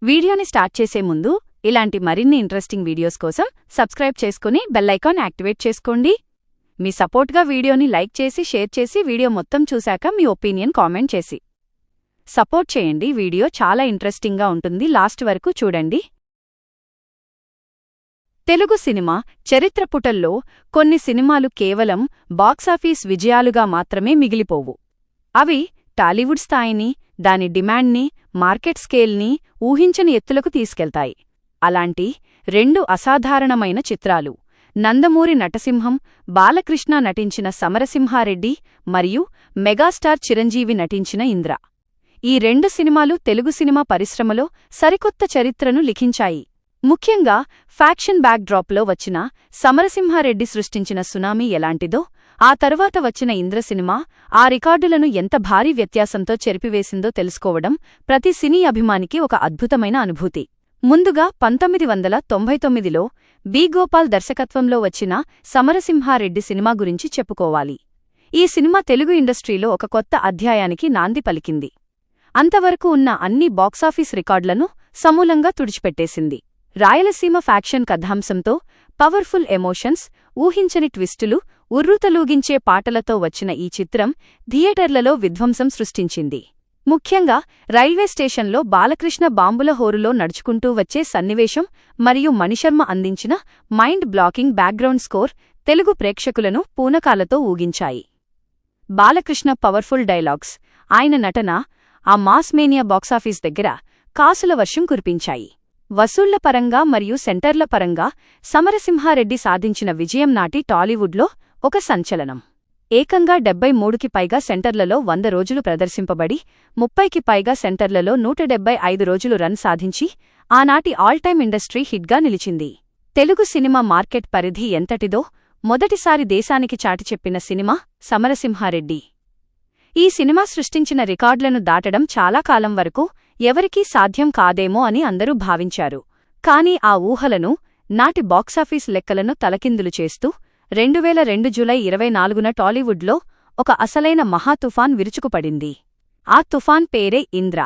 వీడియోని స్టార్ట్ చేసే ముందు ఇలాంటి మరిన్ని ఇంట్రెస్టింగ్ వీడియోస్ కోసం సబ్స్క్రైబ్ చేసుకుని బెల్ ఐకాన్ యాక్టివేట్ చేసుకోండి. మీ సపోర్ట్గా వీడియోని లైక్ చేసి షేర్ చేసి వీడియో మొత్తం చూశాక మీ ఒపీనియన్ కామెంట్ చేసి సపోర్ట్ చేయండి. వీడియో చాలా ఇంట్రెస్టింగ్గా ఉంటుంది, లాస్ట్ వరకు చూడండి. తెలుగు సినిమా చరిత్ర పుటల్లో కొన్ని సినిమాలు కేవలం బాక్సాఫీస్ విజయాలుగా మాత్రమే మిగిలిపోవు. అవి టాలీవుడ్ స్థాయిని, దాని డిమాండ్ని, మార్కెట్ స్కేల్ని ఊహించని ఎత్తులకు తీసుకెళ్తాయి. అలాంటి రెండు అసాధారణమైన చిత్రాలు నందమూరి నటసింహం, బాలకృష్ణ నటించిన సమరసింహారెడ్డి మరియు మెగాస్టార్ చిరంజీవి నటించిన ఇంద్ర. ఈ రెండు సినిమాలు తెలుగు సినిమా పరిశ్రమలో సరికొత్త చరిత్రను లిఖించాయి. ముఖ్యంగా ఫ్యాక్షన్ బ్యాక్డ్రాప్లో వచ్చిన సమరసింహారెడ్డి సృష్టించిన సునామీ ఎలాంటిదో, ఆ తరువాత వచ్చిన ఇంద్ర సినిమా ఆ రికార్డులను ఎంత భారీ వ్యత్యాసంతో చెరిపివేసిందో తెలుసుకోవడం ప్రతి సినీ అభిమానికి ఒక అద్భుతమైన అనుభూతి. ముందుగా 1999లో బి. గోపాల్ దర్శకత్వంలో వచ్చిన సమరసింహారెడ్డి సినిమా గురించి చెప్పుకోవాలి. ఈ సినిమా తెలుగు ఇండస్ట్రీలో ఒక కొత్త అధ్యాయానికి నాంది పలికింది. అంతవరకు ఉన్న అన్ని బాక్సాఫీస్ రికార్డులను సమూలంగా తుడిచిపెట్టేసింది. రాయలసీమ ఫ్యాక్షన్ కథాంశంతో, పవర్ఫుల్ ఎమోషన్స్, ఊహించని ట్విస్టులు, ఉర్రూతలూగించే పాటలతో వచ్చిన ఈ చిత్రం థియేటర్లలో విధ్వంసం సృష్టించింది. ముఖ్యంగా రైల్వే స్టేషన్లో బాలకృష్ణ బాంబుల హోరులో నడుచుకుంటూ వచ్చే సన్నివేశం మరియు మణిశర్మ అందించిన mind blocking background score Telugu ప్రేక్షకులను పూనకాలతో ఊగించాయి. బాలకృష్ణ పవర్ఫుల్ డైలాగ్స్, ఆయన నటన ఆ మాస్ మేనియా బాక్సాఫీస్ దగ్గర కాసుల వర్షం కురిపించాయి. వసూళ్ల పరంగా మరియు సెంటర్ల పరంగా సమరసింహారెడ్డి సాధించిన విజయం నాటి టాలీవుడ్లో ఒక సంచలనం. ఏకంగా 73కి పైగా సెంటర్లలో 100 రోజులు ప్రదర్శింపబడి, 30కి పైగా సెంటర్లలో 175 రోజులు రన్ సాధించి ఆనాటి ఆల్ టైమ్ ఇండస్ట్రీ హిట్గా నిలిచింది. తెలుగు సినిమా మార్కెట్ పరిధి ఎంతటిదో మొదటిసారి దేశానికి చాటిచెప్పిన సినిమా సమరసింహారెడ్డి. ఈ సినిమా సృష్టించిన రికార్డులను దాటడం చాలా కాలం వరకు ఎవరికీ సాధ్యం కాదేమో అని అందరూ భావించారు. కానీ ఆ ఊహలను, నాటి బాక్సాఫీస్ లెక్కలను తలకిందులు చేస్తూ 2002 జూలై 24న టాలీవుడ్లో ఒక అసలైన మహాతుఫాన్ విరుచుకుపడింది. ఆ తుఫాన్ పేరే ఇంద్ర.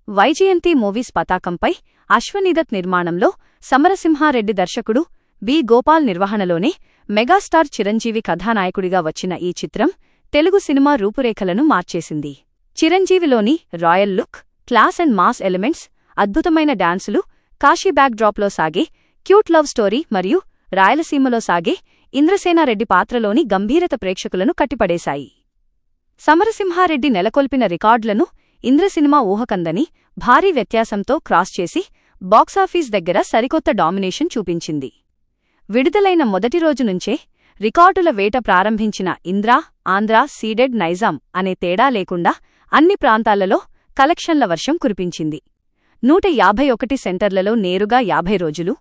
వైజయంతి మూవీస్ పతాకంపై అశ్వనీదత్ నిర్మాణంలో సమరసింహారెడ్డి దర్శకుడు బి. గోపాల్ నిర్వహణలోనే మెగాస్టార్ చిరంజీవి కథానాయకుడిగా వచ్చిన ఈ చిత్రం తెలుగు సినిమా రూపురేఖలను మార్చేసింది. చిరంజీవిలోని royal look, class and mass elements, అద్భుతమైన డాన్సులు, కాశీ బ్యాక్డ్రాప్లో సాగే క్యూట్ లవ్ స్టోరీ మరియు రాయలసీమలో సాగే ఇంద్రసేనారెడ్డి పాత్రలోని గంభీరత ప్రేక్షకులను కట్టిపడేశాయి. సమరసింహారెడ్డి నెలకొల్పిన రికార్డులను ఇంద్ర సినిమా ఊహకందని భారీ వ్యత్యాసంతో క్రాస్ చేసి బాక్సాఫీస్ దగ్గర సరికొత్త డామినేషన్ చూపించింది. విడుదలైన మొదటి రోజు నుంచే రికార్డుల వేట ప్రారంభించిన ఇంద్ర ఆంధ్ర సీడెడ్ నైజాం అనే తేడా లేకుండా అన్ని ప్రాంతాలలో కలెక్షన్ల వర్షం కురిపించింది. 151 సెంటర్లలో నేరుగా 50 రోజులు,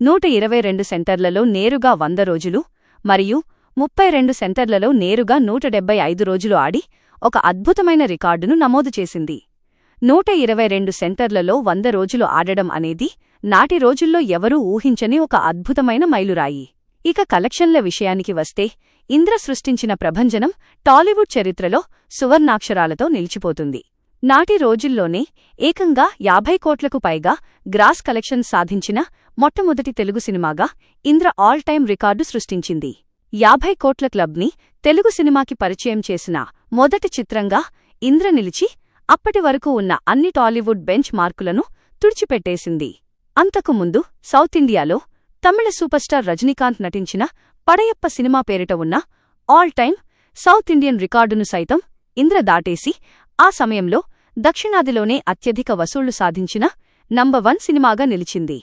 122 సెంటర్లలో నేరుగా 100 రోజులు మరియు 32 సెంటర్లలో నేరుగా 175 రోజులు ఆడి ఒక అద్భుతమైన రికార్డును నమోదు చేసింది. 122 సెంటర్లలో 100 రోజులు ఆడడం అనేది నాటి రోజుల్లో ఎవరూ ఊహించని ఒక అద్భుతమైన మైలురాయి. ఇక కలెక్షన్ల విషయానికి వస్తే ఇంద్ర సృష్టించిన ప్రభంజనం టాలీవుడ్ చరిత్రలో సువర్ణాక్షరాలతో నిలిచిపోతుంది. నాటి రోజుల్లోనే ఏకంగా 50 కోట్లకు పైగా గ్రాస్ కలెక్షన్ సాధించిన మొట్టమొదటి తెలుగు సినిమాగా ఇంద్ర ఆల్ టైమ్ రికార్డు సృష్టించింది. 50 కోట్ల క్లబ్ని తెలుగు సినిమాకి పరిచయం చేసిన మొదటి చిత్రంగా ఇంద్ర నిలిచి అప్పటి వరకు ఉన్న అన్ని టాలీవుడ్ బెంచ్ మార్కులను తుడిచిపెట్టేసింది. అంతకుముందు సౌత్ ఇండియాలో తమిళ సూపర్ స్టార్ రజనీకాంత్ నటించిన పడయప్ప సినిమా పేరిట ఉన్న ఆల్ టైమ్ సౌత్ ఇండియన్ రికార్డును సైతం ఇంద్ర దాటేసి ఆ సమయంలో దక్షిణాదిలోనే అత్యధిక వసూళ్లు సాధించిన నంబర్ 1 సినిమాగా నిలిచింది.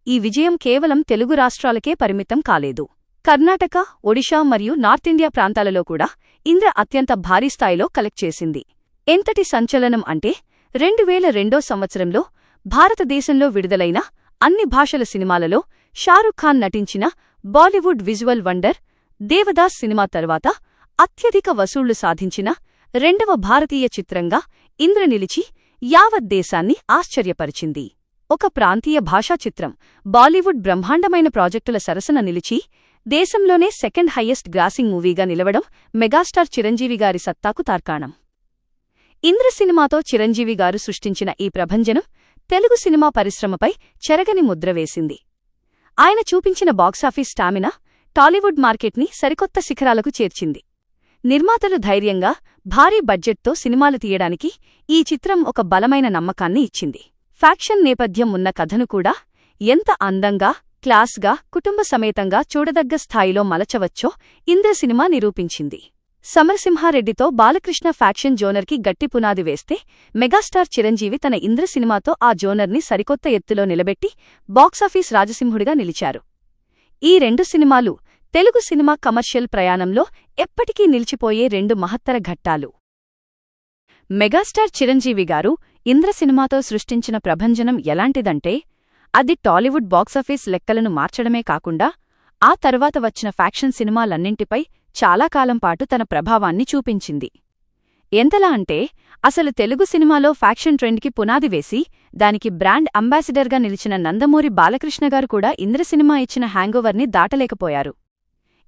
ఈ విజయం కేవలం తెలుగు రాష్ట్రాలకే పరిమితం కాలేదు. కర్ణాటక, ఒడిషా మరియు నార్తిండియా ప్రాంతాలలో కూడా ఇంద్ర అత్యంత భారీ స్థాయిలో కలెక్ట్ చేసింది. ఎంతటి సంచలనం అంటే 2002 సంవత్సరంలో భారతదేశంలో విడుదలైన అన్ని భాషల సినిమాలలో షారుఖ్ ఖాన్ నటించిన బాలీవుడ్ విజువల్ వండర్ దేవదాస్ సినిమా తర్వాత అత్యధిక వసూళ్లు సాధించిన రెండవ భారతీయ చిత్రంగా ఇంద్ర నిలిచి యావత్ దేశాన్ని ఆశ్చర్యపరిచింది. ఒక ప్రాంతీయ భాషా చిత్రం బాలీవుడ్ బ్రహ్మాండమైన ప్రాజెక్టుల సరసన నిలిచి దేశంలోనే సెకండ్ హైయెస్ట్ గ్రాసింగ్ మూవీగా నిలవడం మెగాస్టార్ చిరంజీవి గారి సత్తాకు తార్కాణం. ఇంద్ర సినిమాతో చిరంజీవి గారు సృష్టించిన ఈ ప్రభంజనం తెలుగు సినిమా పరిశ్రమపై చెరగని ముద్ర వేసింది. ఆయన చూపించిన బాక్సాఫీస్ స్టామినా టాలీవుడ్ మార్కెట్ని సరికొత్త శిఖరాలకు చేర్చింది. నిర్మాతలు ధైర్యంగా, భారీ బడ్జెట్తో సినిమాలు తీయడానికి ఈ చిత్రం ఒక బలమైన నమ్మకాన్ని ఇచ్చింది. ఫ్యాక్షన్ నేపథ్యం ఉన్న కథను కూడా ఎంత అందంగా, క్లాస్గా, కుటుంబ సమేతంగా చూడదగ్గ స్థాయిలో మలచవచ్చో ఇంద్ర సినిమా నిరూపించింది. సమరసింహారెడ్డితో బాలకృష్ణ ఫ్యాక్షన్ జోనర్కి గట్టి పునాది వేస్తే, మెగాస్టార్ చిరంజీవి తన ఇంద్ర సినిమాతో ఆ జోనర్ని సరికొత్త ఎత్తులో నిలబెట్టి బాక్సాఫీస్ రాజసింహుడిగా నిలిచారు. ఈ రెండు సినిమాలు తెలుగు సినిమా కమర్షియల్ ప్రయాణంలో ఎప్పటికీ నిలిచిపోయే రెండు మహత్తర ఘట్టాలు. మెగాస్టార్ చిరంజీవి గారు ఇంద్ర సినిమాతో సృష్టించిన ప్రభంజనం ఎలాంటిదంటే, అది టాలీవుడ్ బాక్సాఫీస్ లెక్కలను మార్చడమే కాకుండా ఆ తర్వాత వచ్చిన ఫ్యాక్షన్ సినిమాలన్నింటిపై చాలా కాలం పాటు తన ప్రభావాన్ని చూపించింది. ఎంతలా అంటే, అసలు తెలుగు సినిమాలో ఫ్యాక్షన్ ట్రెండ్కి పునాది వేసి దానికి బ్రాండ్ అంబాసిడర్గా నిలిచిన నందమూరి బాలకృష్ణగారు కూడా ఇంద్ర సినిమా ఇచ్చిన హ్యాంగోవర్ని దాటలేకపోయారు.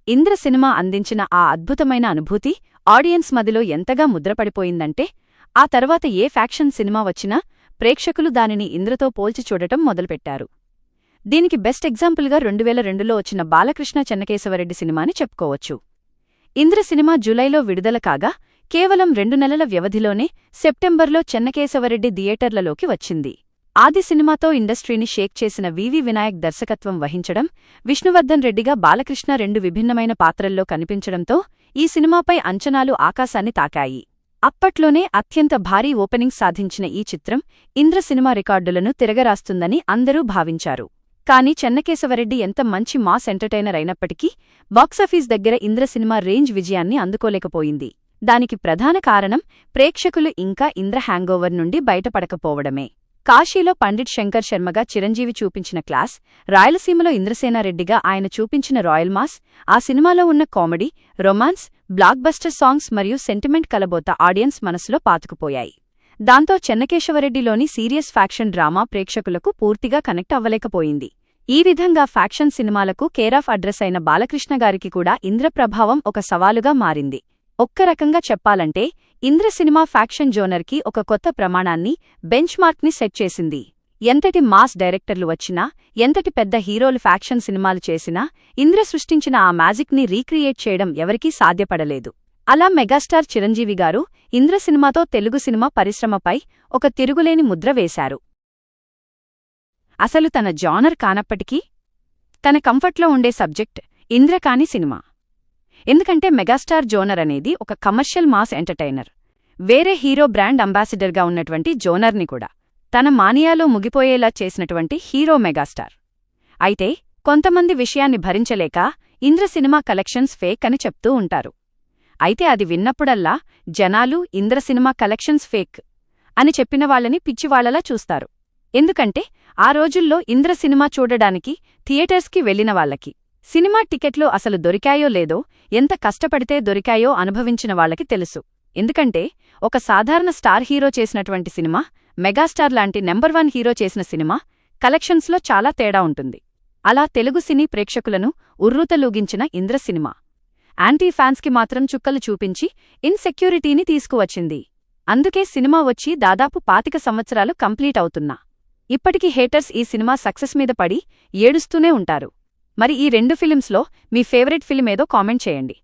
ఇంద్ర సినిమా అందించిన ఆ అద్భుతమైన అనుభూతి ఆడియన్స్ మదిలో ఎంతగా ముద్రపడిపోయిందంటే, ఆ తర్వాత ఏ ఫ్యాక్షన్ సినిమా వచ్చినా ప్రేక్షకులు దానిని ఇంద్రతో పోల్చి చూడటం మొదలుపెట్టారు. దీనికి బెస్ట్ ఎగ్జాంపుల్గా 2002లో వచ్చిన బాలకృష్ణ చెన్నకేశవరెడ్డి సినిమాని చెప్పుకోవచ్చు. ఇంద్ర సినిమా జూలైలో విడుదల కాగా కేవలం 2 నెలల వ్యవధిలోనే సెప్టెంబర్లో చెన్నకేశవరెడ్డి థియేటర్లలోకి వచ్చింది. ఆది సినిమాతో ఇండస్ట్రీని షేక్ చేసిన వివి వినాయక్ దర్శకత్వం వహించడం, విష్ణువర్ధన్ రెడ్డిగా బాలకృష్ణ 2 విభిన్నమైన పాత్రల్లో కనిపించడంతో ఈ సినిమాపై అంచనాలు ఆకాశాన్ని తాకాయి. అప్పట్లోనే అత్యంత భారీ ఓపెనింగ్ సాధించిన ఈ చిత్రం ఇంద్ర సినిమా రికార్డులను తిరగరాస్తుందని అందరూ భావించారు. కానీ చెన్నకేశవరెడ్డి ఎంత మంచి మాస్ ఎంటర్టైనర్ అయినప్పటికీ బాక్సాఫీస్ దగ్గర ఇంద్ర సినిమా రేంజ్ విజయాన్ని అందుకోలేకపోయింది. దానికి ప్రధాన కారణం ప్రేక్షకులు ఇంకా ఇంద్ర హ్యాంగోవర్ నుండి బయటపడకపోవడమే. కాశీలో పండిట్ శంకర్ శర్మగా చిరంజీవి చూపించిన క్లాస్, రాయలసీమలో ఇంద్రసేనారెడ్డిగా ఆయన చూపించిన రాయల్ మాస్, ఆ సినిమాలో ఉన్న కామెడీ, రొమాన్స్, బ్లాక్బస్టర్ సాంగ్స్ మరియు సెంటిమెంట్ కలబోత ఆడియన్స్ మనసులో పాతుకుపోయాయి. దాంతో చెన్నకేశవరెడ్డిలోని సీరియస్ ఫ్యాక్షన్ డ్రామా ప్రేక్షకులకు పూర్తిగా కనెక్ట్ అవ్వలేకపోయింది. ఈ విధంగా ఫ్యాక్షన్ సినిమాలకు కేరాఫ్ అడ్రస్ అయిన బాలకృష్ణగారికి కూడా ఇంద్ర ప్రభావం ఒక సవాలుగా మారింది. ఒక్క రకంగా చెప్పాలంటే ఇంద్ర సినిమా ఫ్యాక్షన్ జోనర్కి ఒక కొత్త ప్రమాణాన్ని, బెంచ్ మార్క్ని సెట్ చేసింది. ఎంతటి మాస్ డైరెక్టర్లు వచ్చినా, ఎంతటి పెద్ద హీరోలు ఫ్యాక్షన్ సినిమాలు చేసినా ఇంద్ర సృష్టించిన ఆ మ్యాజిక్ని రీక్రియేట్ చేయడం ఎవరికీ సాధ్యపడలేదు. అలా మెగాస్టార్ చిరంజీవి గారు ఇంద్ర సినిమాతో తెలుగు సినిమా పరిశ్రమపై ఒక తిరుగులేని ముద్ర వేశారు. అసలు తన జానర్ కానప్పటికీ తన కంఫర్ట్లో ఉండే సబ్జెక్ట్ ఇంద్ర కాని సినిమా. ఎందుకంటే మెగాస్టార్ జోనర్ అనేది ఒక కమర్షియల్ మాస్ ఎంటర్టైనర్. వేరే హీరో బ్రాండ్ అంబాసిడర్గా ఉన్నటువంటి జోనర్ని కూడా తన మానియాలో ముగిపోయేలా చేసినటువంటి హీరో మెగాస్టార్. అయితే కొంతమంది విషయాన్ని భరించలేక ఇంద్ర సినిమా కలెక్షన్స్ ఫేక్ అని చెప్తూ ఉంటారు. అయితే అది విన్నప్పుడల్లా జనాలు ఇంద్ర సినిమా కలెక్షన్స్ ఫేక్ అని చెప్పిన వాళ్ళని పిచ్చివాళ్లలా చూస్తారు. ఎందుకంటే ఆ రోజుల్లో ఇంద్ర సినిమా చూడడానికి థియేటర్స్కి వెళ్లిన వాళ్లకి సినిమా టికెట్లు అసలు దొరికాయో లేదో, ఎంత కష్టపడితే దొరికాయో అనుభవించిన వాళ్లకి తెలుసు. ఎందుకంటే ఒక సాధారణ స్టార్ హీరో చేసినటువంటి సినిమా, మెగాస్టార్ లాంటి నెంబర్ 1 హీరో చేసిన సినిమా కలెక్షన్స్లో చాలా తేడా ఉంటుంది. అలా తెలుగు సినీ ప్రేక్షకులను ఉర్రూతలూగించిన ఇంద్ర సినిమా యాంటీ ఫ్యాన్స్కి మాత్రం చుక్కలు చూపించి ఇన్సెక్యూరిటీని తీసుకువచ్చింది. అందుకే సినిమా వచ్చి దాదాపు 25 సంవత్సరాలు కంప్లీట్ అవుతున్నా ఇప్పటికీ హేటర్స్ ఈ సినిమా సక్సెస్ మీద పడి ఏడుస్తూనే ఉంటారు. మరి ఈ 2 ఫిలిమ్స్లో మీ ఫేవరెట్ ఫిలిం ఏదో కామెంట్ చేయండి.